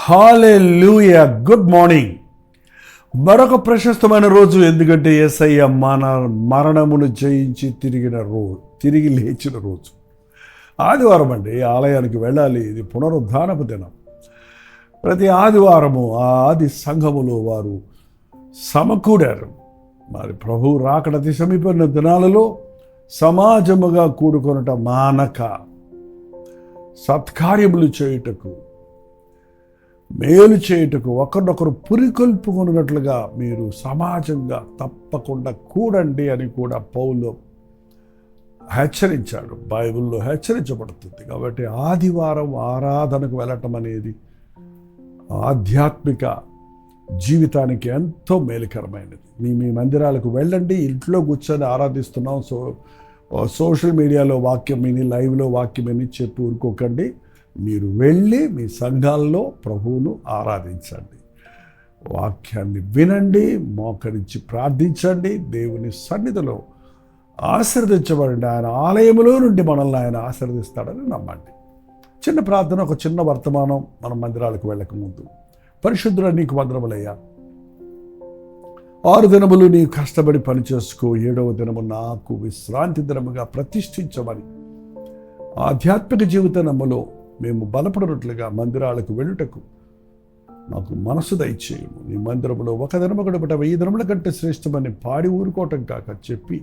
హల్లెలూయా. Good morning. మరొక ప్రశస్తమైన రోజు, ఎందుకంటే యేసయ్య మరణమును జయించి తిరిగి లేచిన రోజు. ఆదివారం అండి, ఆలయానికి వెళ్ళాలి. ఇది పునరుద్ధానపు దినం. ప్రతి ఆదివారము ఆ ఆది సంఘములో వారు సమకూడారు. మరి ప్రభు రాకడ అతి సమీపమైన దినాలలో సమాజముగా కూడుకొనుట మానక సత్కార్యములు చేయుటకు, మేలు చేయుటకు, ఒకరినొకరు పురికొల్పుకున్నట్లుగా మీరు సమాజంగా తప్పకుండా కూడండి అని కూడా పౌలు హెచ్చరించాడు. బైబిల్లో హెచ్చరించబడుతుంది. కాబట్టి ఆదివారం ఆరాధనకు వెళ్ళటం అనేది ఆధ్యాత్మిక జీవితానికి ఎంతో మేలుకరమైనది. మీ మందిరాలకు వెళ్ళండి. ఇంట్లో కూర్చొని ఆరాధిస్తున్నాం, సోషల్ మీడియాలో వాక్యం విని, లైవ్లో వాక్యం విని చెప్పి ఊరుకోకండి. మీరు వెళ్ళి మీ సంఘాల్లో ప్రభువును ఆరాధించండి, వాక్యాన్ని వినండి, మోకరించి ప్రార్థించండి, దేవుని సన్నిధిలో ఆశీర్వదించబడండి. ఆయన ఆలయంలో నుండి మనల్ని ఆయన ఆశీర్వదిస్తాడని నమ్మండి. చిన్న ప్రార్థన, ఒక చిన్న వర్తమానం. మన మందిరాలకు వెళ్ళక ముందు, పరిశుద్ధుడా నీకు వందనములయ్యా. 6 దినములు నీవు కష్టపడి పనిచేసుకో, 7వ దినము నాకు విశ్రాంతి దినముగా ప్రతిష్ఠించమని ఆధ్యాత్మిక జీవితములో మేము బలపడినట్లుగా మందిరాలకు వెళ్ళుటకు నాకు మనసు దయచేయము. నీ మందిరంలో ఒక దినము గడుపుట 1000 దినముల కంటే శ్రేష్టమని పాడి ఊరుకోవటం కాక, చెప్పి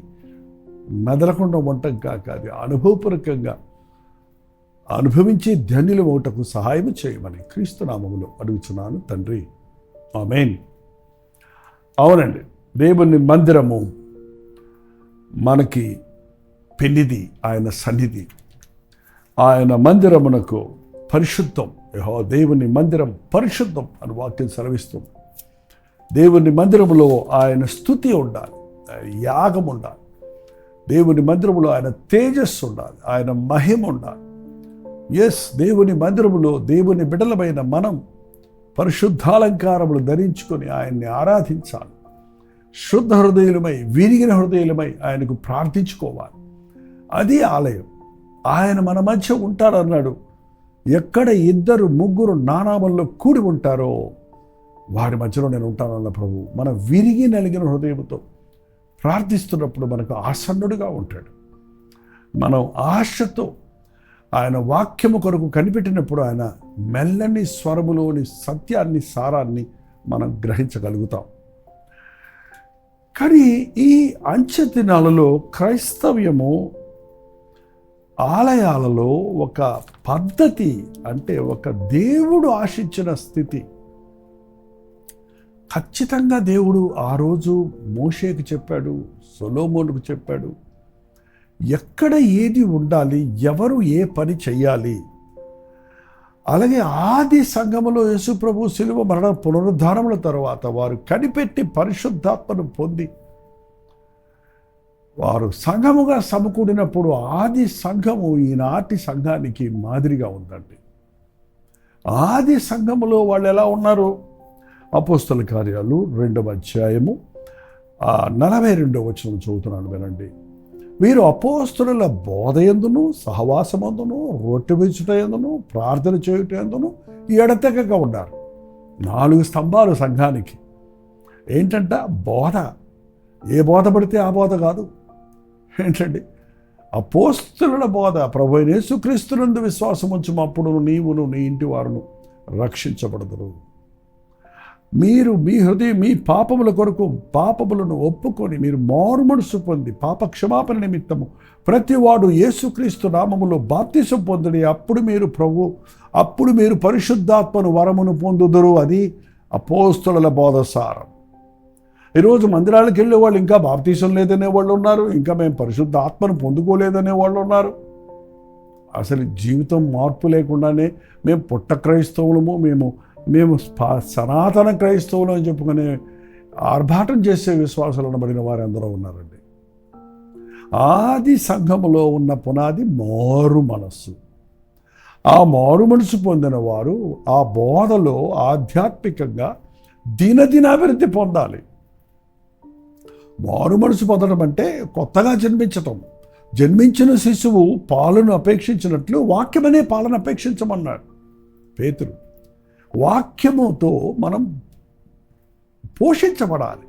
మెదలకుండా ఉండటం కాక, అది అనుభవపూర్వకంగా అనుభవించి ధన్యులు ఒకటకు సహాయం చేయమని క్రీస్తు నామములో అడుగుచున్నాను తండ్రి, ఆమేన్. అవునండి, దేవుని మందిరము మనకి పెన్నిది, ఆయన సన్నిధి. ఆయన మందిరమునకు పరిశుద్ధం, దేవుని మందిరం పరిశుద్ధం అని వాక్యం సెలవిస్తుంది. దేవుని మందిరములో ఆయన స్తుతి ఉండాలి, యాగం ఉండాలి. దేవుని మందిరములో ఆయన తేజస్సు ఉండాలి, ఆయన మహిమ ఉండాలి. దేవుని మందిరములో దేవుని బిడ్డలమైన మనం పరిశుద్ధాలంకారములు ధరించుకొని ఆయన్ని ఆరాధించాలి. శుద్ధ హృదయులమై, విరిగిన హృదయులమై ఆయనకు ప్రార్థించుకోవాలి. అది ఆలయం. ఆయన మన మధ్య ఉంటారన్నాడు. ఎక్కడ 2, 3 నా నామములో కూడి ఉంటారో వారి మధ్యలో నేను ఉంటానన్న ప్రభు. మన విరిగి నలిగిన హృదయంతో ప్రార్థిస్తున్నప్పుడు మనకు ఆసన్నుడుగా ఉంటాడు. మనం ఆశతో ఆయన వాక్యము కొరకు కనిపెట్టినప్పుడు ఆయన మెల్లని స్వరములోని సత్యాన్ని, సారాన్ని మనం గ్రహించగలుగుతాం. కానీ ఈ అంచె దినాలలో క్రైస్తవ్యము ఆలయాలలో ఒక పద్ధతి, అంటే ఒక దేవుడు ఆశించిన స్థితి. ఖచ్చితంగా దేవుడు ఆ రోజు మోషేకు చెప్పాడు, సొలొమోనుకు చెప్పాడు, ఎక్కడ ఏది ఉండాలి, ఎవరు ఏ పని చెయ్యాలి. అలాగే ఆది సంఘములో యేసు ప్రభు శిలువ మరణ పునరుద్ధానముల తర్వాత వారు కనిపెట్టి పరిశుద్ధాత్మను పొంది వారు సంఘముగా సమకూడినప్పుడు ఆది సంఘము ఈనాటి సంఘానికి మాదిరిగా ఉందండి. ఆది సంఘములో వాళ్ళు ఎలా ఉన్నారు? అపోస్తల కార్యాలు 2వ అధ్యాయము 42వ వచనం చదువుతున్నాను, వినండి. వీరు అపోస్తలుల బోధ యందును, సహవాసమందును, రొట్టె విరుచుట యందును, ప్రార్థన చేయుట యందును ఎడతెగక ఉన్నారు. 4 స్తంభాలు సంఘానికి. ఏంటంట? బోధ. ఏ బోధ పడితే ఆ బోధ కాదు. ఏంటండి? అపోస్తలుల బోధ. ప్రభువైన యేసుక్రీస్తునందు విశ్వాసం ఉంచుము, అప్పుడు నీవును నీ ఇంటి వారును రక్షించబడదురు. మీరు మీ హృదయం, మీ పాపముల కొరకు పాపములను ఒప్పుకొని మీరు మారుమనసు పొంది పాప క్షమాపణ నిమిత్తము ప్రతివాడు యేసుక్రీస్తు నామములో బాప్తిసం పొందుడి, అప్పుడు మీరు పరిశుద్ధాత్మను వరమును పొందుదురు. అది అపోస్తలుల బోధ సారం. ఈరోజు మందిరాలకు వెళ్ళే వాళ్ళు ఇంకా బాప్తీసం లేదనే వాళ్ళు ఉన్నారు, ఇంకా మేము పరిశుద్ధ ఆత్మను పొందుకోలేదనే వాళ్ళు ఉన్నారు. అసలు జీవితం మార్పు లేకుండానే మేము పుట్ట క్రైస్తవులము, మేము సనాతన క్రైస్తవులు అని చెప్పుకునే ఆర్భాటం చేసే విశ్వాసాలు అనబడిన వారు ఎందరో ఉన్నారండి. ఆది సంఘములో ఉన్న పునాది మారు మనస్సు. ఆ మారు మనసు పొందిన వారు ఆ బోధలో ఆధ్యాత్మికంగా దినదినాభివృద్ధి పొందాలి. మారు మనసు పొందడం అంటే కొత్తగా జన్మించటం. జన్మించిన శిశువు పాలను అపేక్షించినట్లు వాక్యమనే పాలను అపేక్షించమన్నాడు పేతురు. వాక్యముతో మనం పోషించబడాలి.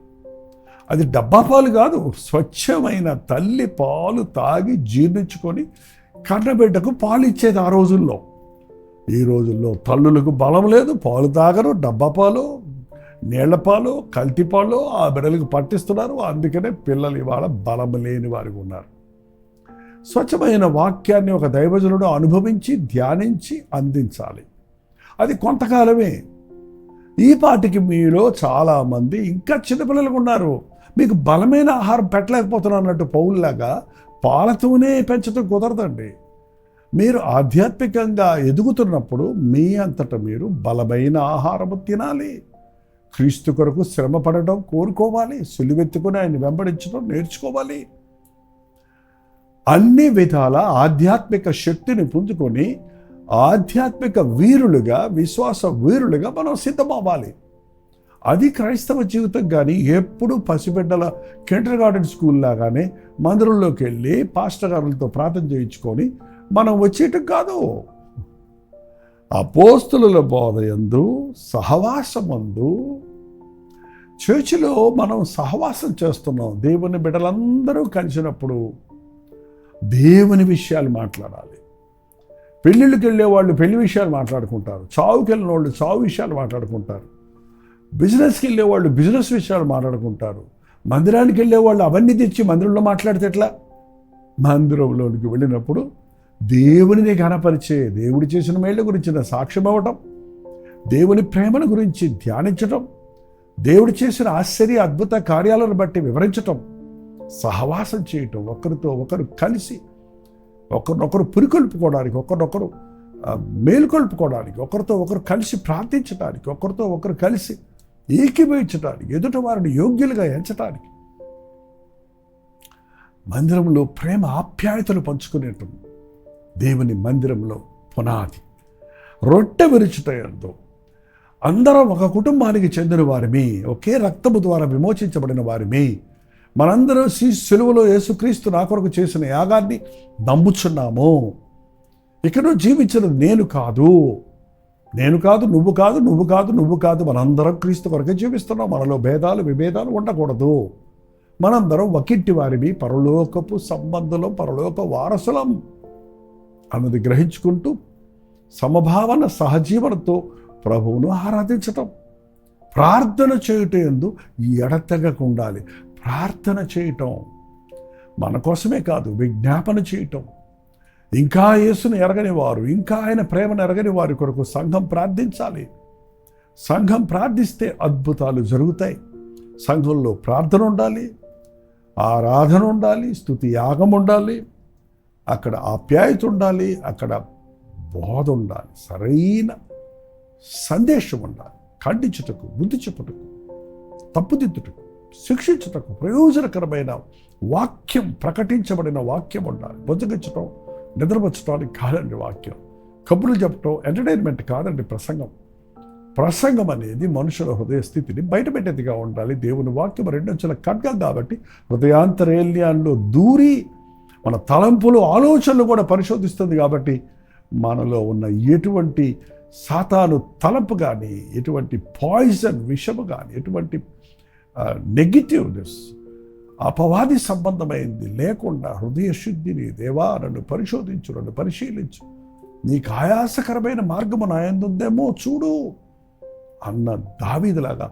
అది డబ్బా పాలు కాదు, స్వచ్ఛమైన తల్లి పాలు తాగి జీర్ణించుకొని కన్నబిడ్డకు పాలు ఇచ్చేది ఆ రోజుల్లో. ఈ రోజుల్లో తల్లులకు బలం లేదు, పాలు తాగరు, డబ్బా పాలు, నీళ్లపాలు, కల్తీపాలు ఆ బిడ్డలకు పట్టిస్తున్నారు. అందుకనే పిల్లలు ఇవాళ బలం లేని వారికి ఉన్నారు. స్వచ్ఛమైన వాక్యాన్ని ఒక దైవజనుడు అనుభవించి ధ్యానించి అందించాలి. అది కొంతకాలమే. ఈ పాటికి మీలో చాలామంది ఇంకా చిన్నపిల్లలకు ఉన్నారు. మీకు బలమైన ఆహారం పెట్టలేకపోతున్నారు అన్నట్టు పౌల్లాగా పాలతోనే పెంచడం కుదరదండి. మీరు ఆధ్యాత్మికంగా ఎదుగుతున్నప్పుడు మీ అంతటా మీరు బలమైన ఆహారము తినాలి. క్రీస్తు కొరకు శ్రమ పడడం కోరుకోవాలి. సిలువెత్తుకుని ఆయన వెంబడించడం నేర్చుకోవాలి. అన్ని విధాల ఆధ్యాత్మిక శక్తిని పుంజుకొని ఆధ్యాత్మిక వీరులుగా, విశ్వాస వీరులుగా మనం సిద్ధమవ్వాలి. అది క్రైస్తవ జీవితం. కానీ ఎప్పుడు పసిబిడ్డల కిండర్ గార్డెన్ స్కూల్ లాగానే మందిరంలోకి వెళ్ళి పాస్టర్ గారులతో ప్రార్థన చేయించుకొని మనం వచ్చేయటం కాదు. అపోస్తుల బోధయందు, సహవాసమందు, చర్చిలో మనం సహవాసం చేస్తున్నాం. దేవుని బిడ్డలందరూ కలిసినప్పుడు దేవుని విషయాలు మాట్లాడాలి. పెళ్ళిళ్ళకి వెళ్ళే వాళ్ళు పెళ్లి విషయాలు మాట్లాడుకుంటారు. చావుకి వెళ్ళిన వాళ్ళు చావు విషయాలు మాట్లాడుకుంటారు. బిజినెస్కి వెళ్ళే వాళ్ళు బిజినెస్ విషయాలు మాట్లాడుకుంటారు. మందిరానికి వెళ్ళే వాళ్ళు అవన్నీ తెచ్చి మందిరంలో మాట్లాడితే ఎట్లా? మందిరంలోనికి వెళ్ళినప్పుడు దేవునిని ఘనపరిచే, దేవుడు చేసిన మేళ్ళ గురించిన సాక్ష్యం అవ్వటం, దేవుని ప్రేమను గురించి ధ్యానించటం, దేవుడు చేసిన ఆశ్చర్య అద్భుత కార్యాలను బట్టి వివరించటం, సహవాసం చేయటం, ఒకరితో ఒకరు కలిసి ఒకరినొకరు పురికొల్పుకోవడానికి, ఒకరినొకరు మేలుకొల్పుకోవడానికి, ఒకరితో ఒకరు కలిసి ప్రార్థించడానికి, ఒకరితో ఒకరు కలిసి ఏకీభవించడానికి, ఎదుట వారిని యోగ్యులుగా ఎంచడానికి, మందిరంలో ప్రేమ ఆప్యాయతలు పంచుకునేటం దేవుని మందిరంలో పునాది. రొట్టె విరుచుటయందు అందరం ఒక కుటుంబానికి చెందిన వారిమి, ఒకే రక్తము ద్వారా విమోచించబడిన వారిమి. మనందరం సిలువలో యేసుక్రీస్తు నా కొరకు చేసిన యాగాన్ని నమ్ముచున్నాము. ఇక్కడ జీవించినది నేను కాదు, నువ్వు కాదు, నువ్వు కాదు. మనందరం క్రీస్తు కొరకే జీవిస్తున్నాం. మనలో భేదాలు విభేదాలు ఉండకూడదు. మనందరం ఒకింటి వారిని, పరలోకపు సంబంధులం, పరలోక వారసులం అన్నది గ్రహించుకుంటూ సమభావన సహజీవనతో ప్రభువును ఆరాధించటం, ప్రార్థన చేయటం యందు ఎడతెగక ఉండాలి. ప్రార్థన చేయటం మన కోసమే కాదు, విజ్ఞాపన చేయటం. ఇంకా యేసును ఎరగని వారు, ఇంకా ఆయన ప్రేమను ఎరగని వారి కొరకు సంఘం ప్రార్థించాలి. సంఘం ప్రార్థిస్తే అద్భుతాలు జరుగుతాయి. సంఘంలో ప్రార్థన ఉండాలి, ఆరాధన ఉండాలి, స్తుతి యాగం ఉండాలి, అక్కడ ఆప్యాయత ఉండాలి, అక్కడ బోధ ఉండాలి, సరైన సందేశం ఉండాలి. ఖండించుటకు, బుద్ధి చెప్పుటకు, తప్పుదిద్దుటకు, శిక్షించుటకు ప్రయోజనకరమైన వాక్యం, ప్రకటించబడిన వాక్యం ఉండాలి. బుజ్జగించటం, నిద్రపరచడానికి కాదండి వాక్యం. కబుర్లు చెప్పటం ఎంటర్టైన్మెంట్ కాదండి ప్రసంగం అనేది మనుషుల హృదయ స్థితిని బయటపెట్టేదిగా ఉండాలి. దేవుని వాక్యం రెండంచెల ఖడ్గం కాబట్టి హృదయాంతరేల్యాల్లో దూరి మన తలంపులు, ఆలోచనలు కూడా పరిశోధిస్తుంది. కాబట్టి మనలో ఉన్న ఎటువంటి సాతాను తలంపు కానీ, ఎటువంటి పాయిజన్ విషము కానీ, ఎటువంటి నెగిటివ్నెస్, అపవాది సంబంధమైంది లేకుండా హృదయ శుద్ధిని, దేవా నన్ను పరిశోధించు, నన్ను పరిశీలించు, నీకు ఆయాసకరమైన మార్గము నా యందుందేమో చూడు అన్న దావీదులాగా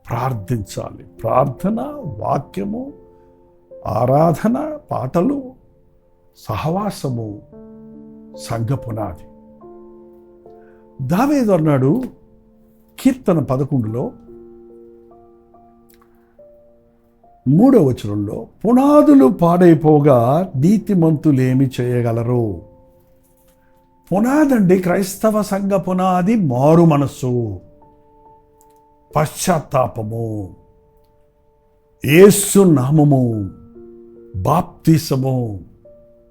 ప్రార్థించాలి. ప్రార్థన, వాక్యము, ఆరాధన, పాటలు, సహవాసము సంఘ పునాది. దావీదు అన్నాడు కీర్తన 11లో 3వ వచనంలో, పునాదులు పాడైపోగా నీతిమంతులేమి చేయగలరు? పునాదండి క్రైస్తవ సంఘ పునాది మారు మనస్సు, పశ్చాత్తాపము, యేసు నామము, బాప్తిసము,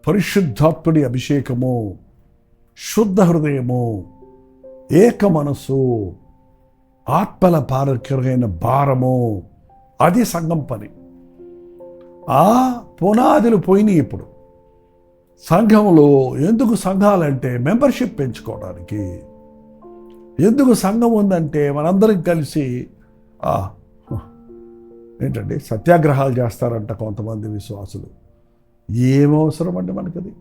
పరిశుద్ధాత్ముడి అభిషేకము, శుద్ధ హృదయము, ఏక మనసు, ఆత్మల పారకరైన భారము, అది సంఘం పని. ఆ పునాదులు పోయినాయి. ఇప్పుడు సంఘంలో ఎందుకు సంఘాలంటే మెంబర్షిప్ పెంచుకోవడానికి. ఎందుకు సంఘం ఉందంటే మనందరం కలిసి ఏంటండి సత్యాగ్రహాలు చేస్తారంట కొంతమంది విశ్వాసులు. ఏమవసరం అండి మనకది?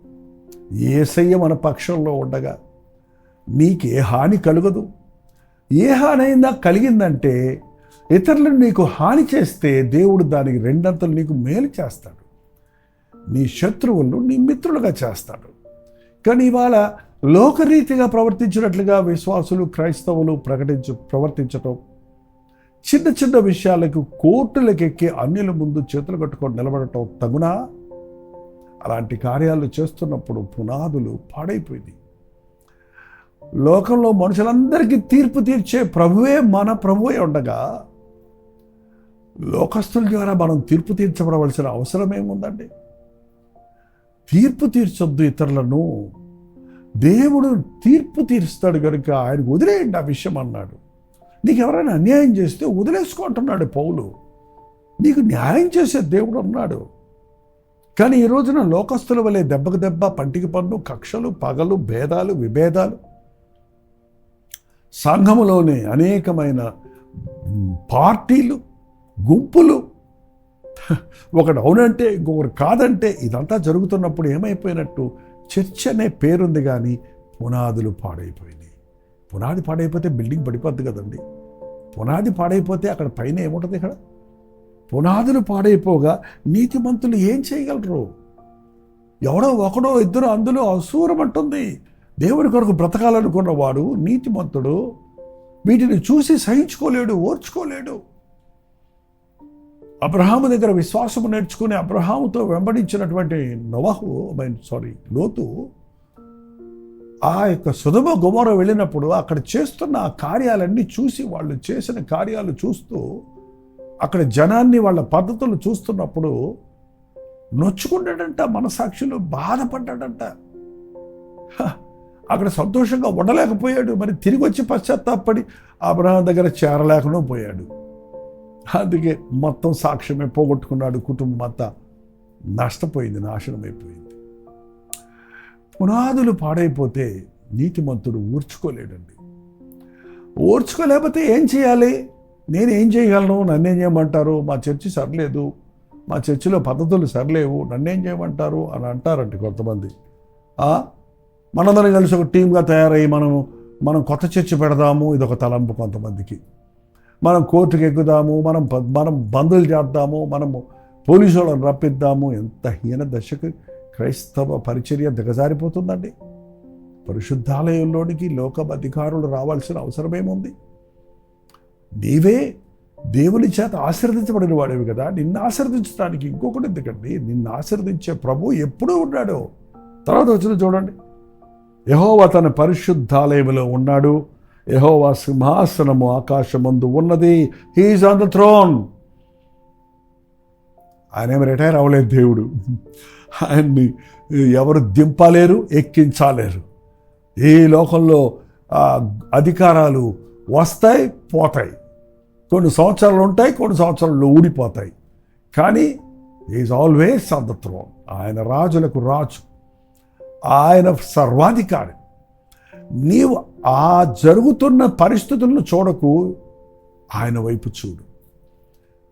యేసయ్య మన పక్షంలో ఉండగా నీకు ఏ హాని కలగదు. ఏ హాని అయినా కలిగిందంటే ఇతరులను నీకు హాని చేస్తే దేవుడు దానికి రెండంతలు నీకు మేలు చేస్తాడు. నీ శత్రువులను నీ మిత్రులుగా చేస్తాడు. కానీ ఇవాళ లోకరీతిగా ప్రవర్తించినట్లుగా విశ్వాసులు, క్రైస్తవులు ప్రవర్తించటం, చిన్న చిన్న విషయాలకు కోర్టులకు ఎక్కి అన్యుల ముందు చేతులు కట్టుకొని నిలబడటం తగునా? అలాంటి కార్యాలు చేస్తున్నప్పుడు పునాదులు పాడైపోయింది. లోకంలో మనుషులందరికీ తీర్పు తీర్చే ప్రభువే మన ప్రభువే ఉండగా లోకస్తుల ద్వారా మనం తీర్పు తీర్చబడవలసిన అవసరం ఏముందండి? తీర్పు తీర్చొద్దు ఇతరులను. దేవుడు తీర్పు తీరుస్తాడు కనుక ఆయనకు వదిలేయండి ఆ విషయం అన్నాడు. నీకు ఎవరైనా అన్యాయం చేస్తే వదిలేసుకుంటున్నాడు పౌలు. నీకు న్యాయం చేసే దేవుడు ఉన్నాడు. కానీ ఈ రోజున లోకస్తుల వలె దెబ్బకు దెబ్బ, పంటికి పన్ను, కక్షలు, పగలు, భేదాలు, విభేదాలు, సంఘములోనే అనేకమైన పార్టీలు, గుంపులు, ఒకడు అవునంటే ఇంకొకరు కాదంటే, ఇదంతా జరుగుతున్నప్పుడు ఏమైపోయినట్టు? చర్చ్ అనే పేరుంది కానీ పునాదులు పాడైపోయినాయి. పునాది పాడైపోతే బిల్డింగ్ పడిపోద్ది కదండి. పునాది పాడైపోతే అక్కడ పైన ఏముంటుంది? ఇక్కడ పునాదులు పాడైపోగా నీతిమంతులు ఏం చేయగలరు? ఎవడో ఒకడో ఇద్దరు అందులో అసూరం అంటుంది. దేవుడి కొరకు బ్రతకాలనుకున్నవాడు నీతిమంతుడు వీటిని చూసి సహించుకోలేడు, ఓర్చుకోలేడు. అబ్రహాము దగ్గర విశ్వాసము నేర్చుకుని అబ్రహాముతో వెంబడించినటువంటి లోతు ఆ యొక్క సొదొమ గొమొర వెళ్ళినప్పుడు అక్కడ చేస్తున్న ఆ కార్యాలన్నీ చూసి, వాళ్ళు చేసిన కార్యాలు చూస్తూ, అక్కడ జనాన్ని వాళ్ళ పద్ధతులు చూస్తున్నప్పుడు నొచ్చుకున్నాడంట, మనసాక్షిలో బాధపడ్డాడంట. అక్కడ సంతోషంగా ఉండలేకపోయాడు. మరి తిరిగి వచ్చి పశ్చాత్తాపడి అబ్రహాం దగ్గర చేరలేకుండా పోయాడు. అందుకే మొత్తం సాక్ష్యమే పోగొట్టుకున్నాడు. కుటుంబం అంతా నష్టపోయింది, నాశనం అయిపోయింది. పునాదులు పాడైపోతే నీతిమంతుడు ఓర్చుకోలేడండి. ఓర్చుకోలేకపోతే ఏం చేయాలి? నేనేం చేయగలను? నన్నేం చేయమంటారు? మా చర్చి సరిలేదు, మా చర్చిలో పద్ధతులు సరిలేవు, నన్నేం చేయమంటారు అని అంటారంటే కొంతమంది. మనందరం కలిసి ఒక టీమ్గా తయారయ్యి మనం కొత్త చర్చి పెడదాము, ఇదొక తలంపు కొంతమందికి. మనం కోర్టుకు ఎక్కుదాము, మనం బంధువులు చేద్దాము, మనము పోలీసు వాళ్ళని రప్పిద్దాము. ఎంత హీన దశకు క్రైస్తవ పరిచర్య దిగజారిపోతుందండి. పరిశుద్ధాలయంలోనికి లోక అధికారులు రావాల్సిన అవసరమేముంది? నీవే దేవుని చేత ఆశీర్వదించబడిన వాడేవి కదా. నిన్ను ఆశీర్వదించడానికి ఇంకొకటి ఎందుకండి? నిన్ను ఆశీర్వదించే ప్రభు ఎప్పుడూ ఉన్నాడు. తర్వాత వచ్చిన చూడండి, యెహోవా తన పరిశుద్ధాలయంలో ఉన్నాడు, యెహోవా సింహాసనము ఆకాశమందు ఉన్నది. He is on the throne. ఆయనేమి రిటైర్ అవ్వలేదు దేవుడు. ఆయన్ని ఎవరు దింపలేరు, ఎక్కించలేరు. ఈ లోకంలో అధికారాలు వస్తాయి, పోతాయి. కొన్ని సంవత్సరాలు ఉంటాయి, కొన్ని సంవత్సరాలు ఊడిపోతాయి. కానీ is always on the throne. ఆయన రాజులకు రాజు, ఆయన సర్వాధికారి. నీవు ఆ జరుగుతున్న పరిస్థితులను చూడకు, ఆయన వైపు చూడు.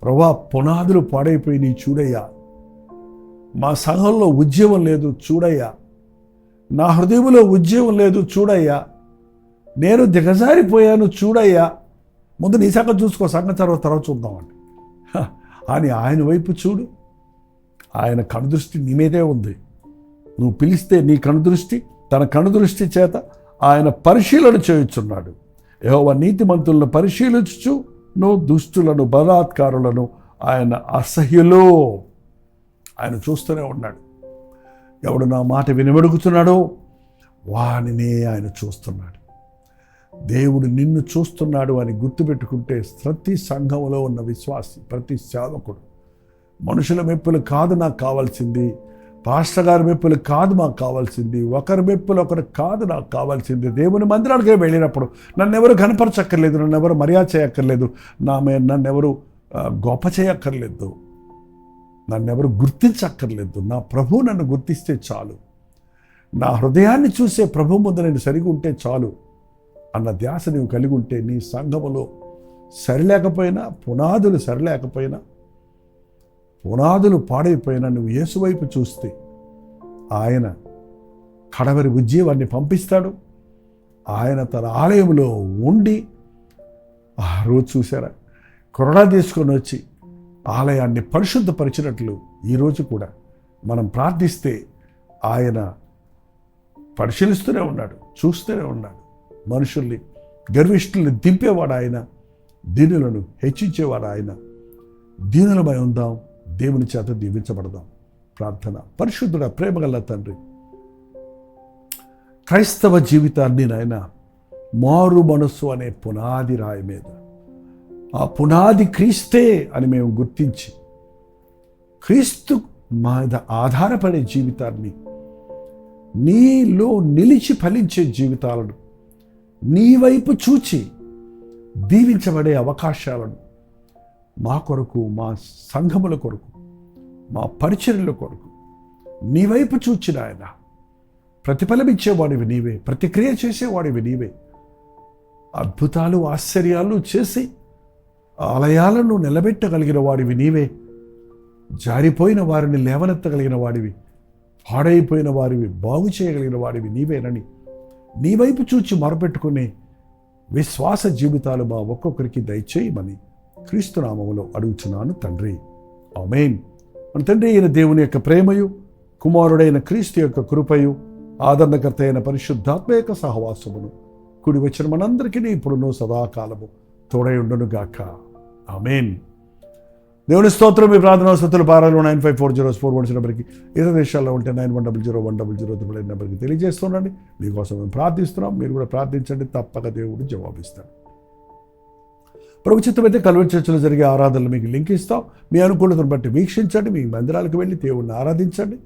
ప్రభా, పునాదులు పాడైపోయి చూడయ్యా. మా సంఘంలో ఉద్యమం లేదు, చూడయ్యా. నా హృదయంలో ఉద్యమం లేదు, చూడయ్యా. నేను దిగజారిపోయాను, చూడయ్యా. ముందు నీ సంగతి చూసుకో, సంగతి తర్వాత చూద్దామండి అని ఆయన వైపు చూడు. ఆయన కనుదృష్టి నీ మీదే ఉంది. నువ్వు పిలిస్తే నీ కనుదృష్టి, తన కనుదృష్టి చేత ఆయన పరిశీలన చేయుచున్నాడు. యెహోవా నీతిమంతులను పరిశీలించుచు దుష్టులను, బలాత్కారులను ఆయన అసహ్యులో. ఆయన చూస్తూనే ఉన్నాడు. ఎవడు నా మాట వినబడుగుతున్నాడో వానినే ఆయన చూస్తున్నాడు. దేవుడు నిన్ను చూస్తున్నాడు అని గుర్తుపెట్టుకుంటే ప్రతి సంఘంలో ఉన్న విశ్వాసి, ప్రతి సేవకుడు మనుషుల మెప్పులు కాదు నాకు కావాల్సింది, పాస్టర్ గారి మెప్పులు కాదు మాకు కావాల్సింది, ఒకరి మెప్పులు ఒకరు కాదు నాకు కావాల్సింది. దేవుని మందిరానికి వెళ్ళినప్పుడు నన్ను ఎవరు కనపరచక్కర్లేదు, నన్ను ఎవరు మర్యాద చేయక్కర్లేదు, నన్ను ఎవరు గొప్ప చేయక్కర్లేదు, నన్ను ఎవరు గుర్తించక్కర్లేదు. నా ప్రభు నన్ను గుర్తిస్తే చాలు, నా హృదయాన్ని చూసే ప్రభు ముందు నేను సరిగా ఉంటే చాలు అన్న ధ్యాస నువ్వు కలిగి ఉంటే, నీ సంఘములో సరిలేకపోయినా, పునాదులు సరిలేకపోయినా, పునాదులు పాడైపోయినా, నువ్వు యేసు వైపు చూస్తే ఆయన కడవరి ఉజ్జీవాన్ని పంపిస్తాడు. ఆయన తన ఆలయంలో ఉండి, ఆ రోజు చూసారా, కొరడా తీసుకొని వచ్చి ఆలయాన్ని పరిశుద్ధపరిచినట్లు ఈరోజు కూడా మనం ప్రార్థిస్తే ఆయన పరిశీలిస్తూనే ఉన్నాడు, చూస్తూనే ఉన్నాడు. మనుషుల్ని, గర్విష్ఠుల్ని దింపేవాడు ఆయన, దీనులను హెచ్చించేవాడు ఆయన. దీనులమై ఉందాం, దేవుని చేత దీవించబడదాం. ప్రార్థన. పరిశుద్ధుడ, ప్రేమగల తండ్రి, క్రైస్తవ జీవితాన్ని నాయన మారు మనస్సు అనే పునాది రాయి మీద, ఆ పునాది క్రీస్తే అని మేము గుర్తించి, క్రీస్తు మీద ఆధారపడే జీవితాన్ని, నీలో నిలిచి ఫలించే జీవితాలను, నీ వైపు చూచి దీవించబడే అవకాశాలను మా కొరకు, మా సంఘముల కొరకు, మా పరిచర్యల కొరకు నీ వైపు చూచిన ఆయన ప్రతిఫలమిచ్చేవాడివి నీవే, ప్రతిక్రియ చేసేవాడివి నీవే. అద్భుతాలు, ఆశ్చర్యాలు చేసి ఆలయాలను నిలబెట్టగలిగిన వాడివి నీవే. జారిపోయిన వారిని లేవనెత్తగలిగిన వాడివి, పాడైపోయిన వారివి బాగు చేయగలిగిన వాడివి నీవేనని నీ వైపు చూచి మొరపెట్టుకునే విశ్వాస జీవితాలు మా ఒక్కొక్కరికి దయచేయమని క్రీస్తు నామములో అడుగుచున్నాను తండ్రి. ఆమేన్. మన తండ్రి అయిన దేవుని యొక్క ప్రేమయు, కుమారుడైన క్రీస్తు యొక్క కృపయు, ఆదరణకర్త అయిన పరిశుద్ధాత్మ యొక్క సహవాసమును కూడి వచ్చిన మనందరికీ ఇప్పుడును సదాకాలము తోడై ఉండును గాక. ఆమేన్. దేవుని స్తోత్రం. మీ ప్రార్థనా స్తుతులు పారాలు 954041 నెంబర్కి, ఇతర దేశాల్లో ఉంటే 91001000 నెంబర్కి తెలియజేస్తున్నాండి. మీకోసం మేము ప్రార్థిస్తున్నాం, మీరు కూడా ప్రార్థించండి, తప్పక దేవుడు జవాబిస్తాడు. ప్రభు చిత్తమైతే కల్వరి చర్చిలో జరిగే ఆరాధనలు మీకు లింక్ ఇస్తాం. మీ అనుకూలతను బట్టి వీక్షించండి, మీ మందిరాలకు వెళ్ళి దేవుణ్ణి ఆరాధించండి.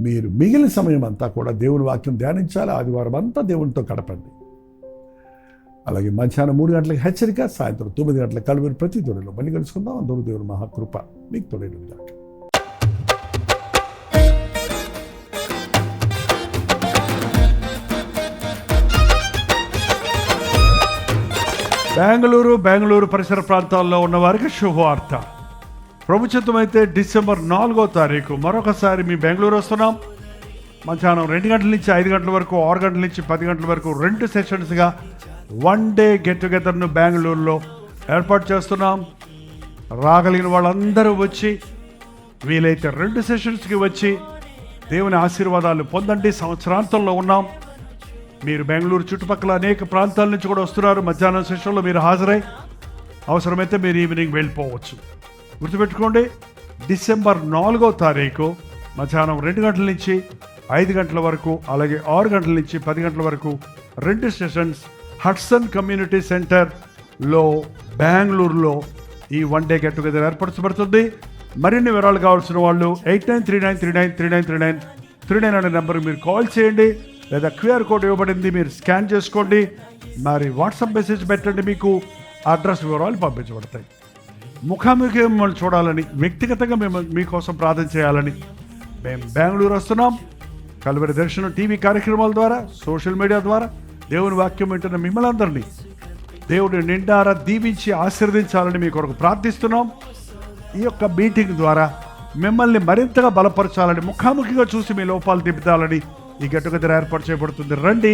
మీరు మిగిలిన సమయం అంతా కూడా దేవుని వాక్యం ధ్యానించాలి. ఆదివారం అంతా దేవునితో గడపండి. అలాగే మధ్యాహ్నం 3 గంటలకు హెచ్చరిక, సాయంత్రం 9 గంటలకు కల్వరి ప్రతి తోడలో మళ్ళీ కలుసుకుందాం. అందరూ దేవుని మహాకృప మీకు తోడైనది గాక. బెంగళూరు పరిసర ప్రాంతాల్లో ఉన్న వారికి శుభవార్త. ప్రభు చిత్తమైతే డిసెంబర్ 4వ తారీఖు మరొకసారి మీ బెంగళూరు వస్తున్నాం. మధ్యాహ్నం 2 గంటల నుంచి 5 గంటల వరకు, 6 గంటల నుంచి 10 గంటల వరకు 2 సెషన్స్గా 1 డే గెట్ టుగెదర్ను బెంగళూరులో ఏర్పాటు చేస్తున్నాం. రాగలిగిన వాళ్ళందరూ వచ్చి, వీలైతే 2 సెషన్స్కి వచ్చి దేవుని ఆశీర్వాదాలు పొందండి. సంవత్సరాంతంలో ఉన్నాం. మీరు బెంగళూరు చుట్టుపక్కల అనేక ప్రాంతాల నుంచి కూడా వస్తున్నారు. మధ్యాహ్నం సెషన్లో మీరు హాజరై అవసరమైతే మీరు ఈవినింగ్ వెళ్ళిపోవచ్చు. గుర్తుపెట్టుకోండి, డిసెంబర్ 4వ తారీఖు మధ్యాహ్నం 2 గంటల నుంచి 5 గంటల వరకు, అలాగే 6 గంటల నుంచి 10 గంటల వరకు 2 సెషన్స్ హడ్సన్ కమ్యూనిటీ సెంటర్లో బెంగళూరులో ఈ 1 డే గెట్ టుగెదర్ ఏర్పరచబడుతుంది. మరిన్ని వివరాలు కావాల్సిన వాళ్ళు 8939393939 అనే నెంబర్కి మీరు కాల్ చేయండి, లేదా క్యూఆర్ కోడ్ ఇవ్వబడింది, మీరు స్కాన్ చేసుకోండి. మరి వాట్సాప్ మెసేజ్ పెట్టండి, మీకు అడ్రస్ వివరాలు పంపించబడతాయి. ముఖాముఖి మిమ్మల్ని చూడాలని, వ్యక్తిగతంగా మేము మీకోసం ప్రార్థన చేయాలని మేము బెంగళూరు వస్తున్నాం. కల్వరి దర్శనం టీవీ కార్యక్రమాల ద్వారా, సోషల్ మీడియా ద్వారా దేవుని వాక్యం వింటున్న మిమ్మల్ని అందరినీ దేవుడు నిండారా దీవించి ఆశీర్వదించాలని మీ కొరకు ప్రార్థిస్తున్నాం. ఈ యొక్క మీటింగ్ ద్వారా మిమ్మల్ని మరింతగా బలపరచాలని, ముఖాముఖిగా చూసి మీ లోపాలు దిద్దాలని ఈ గెట్ టుగెదర్ ఏర్పాటు చేయబడుతుంది. రండి,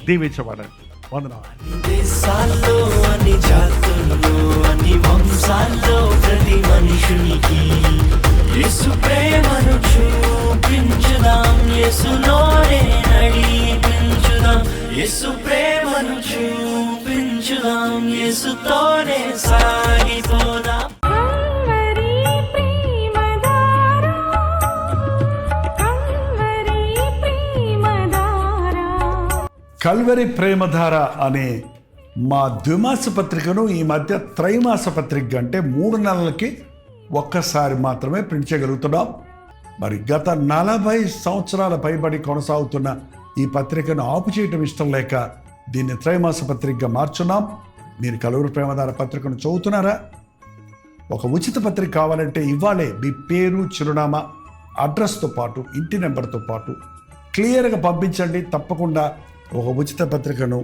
దీవించబడండి. వందనాలు. దేశాల్లో అన్ని జాతుల్లో అన్ని వంశాల్లో ప్రతి మనుషునికి యేసు ప్రేమను చూపించుదాం, యేసులోనే నడిపించుదాం. యేసు ప్రేమను చూపించుదాం, యేసుతోనే సాగిపోదాం. కల్వరి ప్రేమధార అనే మా ద్విమాస పత్రికను ఈ మధ్య త్రైమాస పత్రిక అంటే 3 నెలలకి ఒక్కసారి మాత్రమే ప్రింట్ చేయగలుగుతున్నాం. మరి గత 40 సంవత్సరాల పైబడి కొనసాగుతున్న ఈ పత్రికను ఆపు చేయటం ఇష్టం లేక దీన్ని త్రైమాస పత్రికగా మార్చున్నాం. మీరు కలువరి ప్రేమధార పత్రికను చదువుతున్నారా? ఒక ఉచిత పత్రిక కావాలంటే ఇవ్వాలే మీ పేరు, చిరునామా, అడ్రస్తో పాటు ఇంటి నెంబర్తో పాటు క్లియర్గా పంపించండి. తప్పకుండా ఒక ఉచిత పత్రికను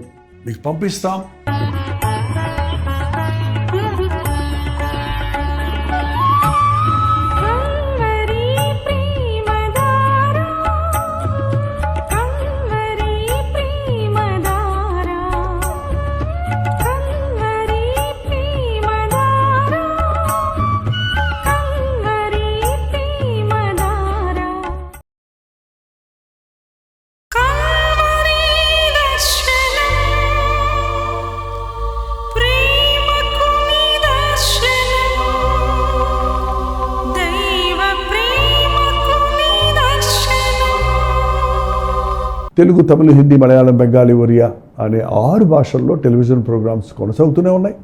మీకు పంపిస్తాం. తెలుగు, తమిళ, హిందీ, మలయాళం, బెంగాలీ, ఒరియా అనే 6 భాషల్లో టెలివిజన్ ప్రోగ్రామ్స్ కొనసాగుతూనే ఉన్నాయి.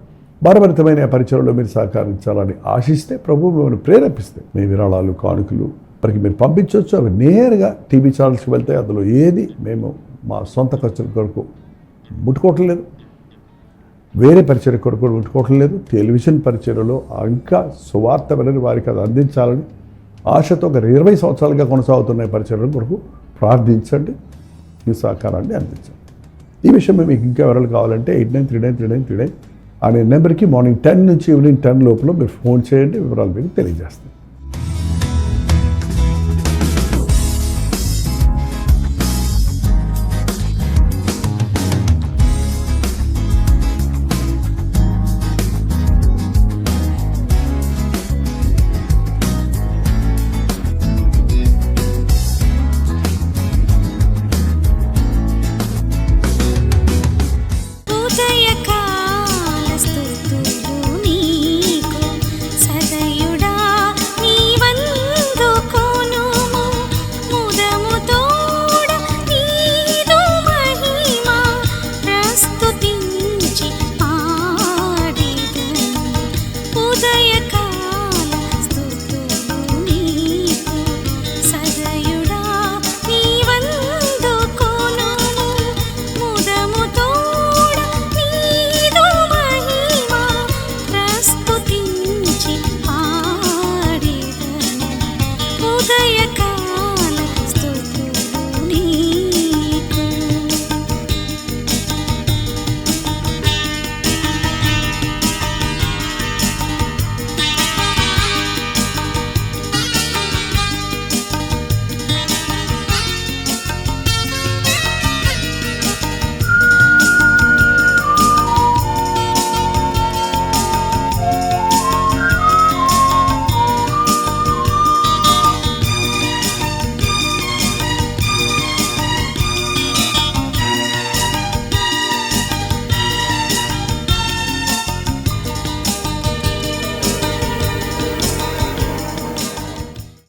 భారభరితమైన పరిచయంలో మీరు సహకరించాలని ఆశిస్తే, ప్రభు మిమ్మల్ని ప్రేరేపిస్తే మీ విరాళాలు, కానుకలు మనకి మీరు పంపించవచ్చు. అవి నేరుగా టీవీ ఛానల్స్కి వెళ్తాయి. అందులో ఏది మేము మా సొంత ఖర్చుల కొరకు ముట్టుకోవటం లేదు, వేరే పరిచయ కొరకు ముట్టుకోవటం లేదు. టెలివిజన్ పరిచయలో ఇంకా సువార్త వినని వారికి అది అందించాలని ఆశతో ఒక 20 సంవత్సరాలుగా కొనసాగుతున్న పరిచయం కొరకు ప్రార్థించండి, మీ సహకారాన్ని అందించండి. ఈ విషయం మీకు ఇంకా వివరాలు కావాలంటే 89393939 అనే నెంబర్కి మార్నింగ్ 10 నుంచి ఈవినింగ్ 10 లోపల మీరు ఫోన్ చేయండి. వివరాలు మీకు తెలియజేస్తాం. ఉదయకాల